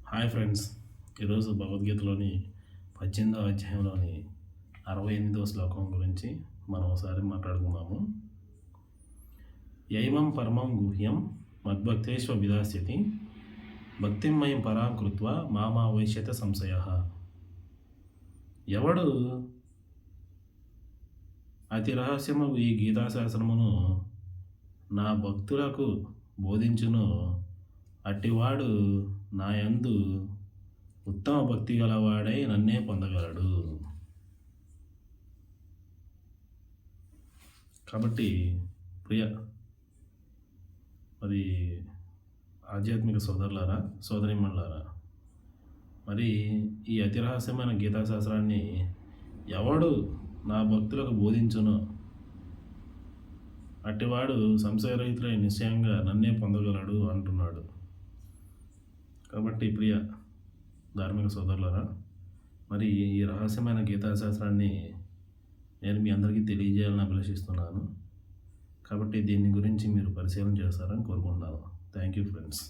Hi friends, ఈరోజు భగవద్గీతలోని 18వ అధ్యాయంలోని 68వ శ్లోకం గురించి మనం ఒకసారి మాట్లాడుకుందాము. యైవం పరమం గుహ్యం మద్భక్తేష్వ విదాస్యతి భక్తిమయం పరాం కృత్వ మామా వైశ్యత సంశయ. ఎవడు అతి రహస్యము ఈ గీతాశాస్త్రమును నా భక్తులకు బోధించును, అట్టివాడు నా యందు ఉత్తమ భక్తి గలవాడై నన్నే పొందగలడు. కాబట్టి ప్రియ మరి ఆధ్యాత్మిక సోదరులారా, సోదరిమణులారా, మరి ఈ అతి రహస్యమైన గీతాశాస్త్రాన్ని ఎవడు నా భక్తులకు బోధించునో అట్టివాడు సంశయరహితులై నిశ్చయంగా నన్నే పొందగలడు అంటున్నాడు. కాబట్టి ప్రియ ధార్మిక సోదరులారా, మరి ఈ రహస్యమైన గీతాశాస్త్రాన్ని నేను మీ అందరికీ తెలియజేయాలని అభిలషిస్తున్నాను. కాబట్టి దీని గురించి మీరు పరిశీలన చేస్తారని కోరుకుంటున్నాను. Thank you friends.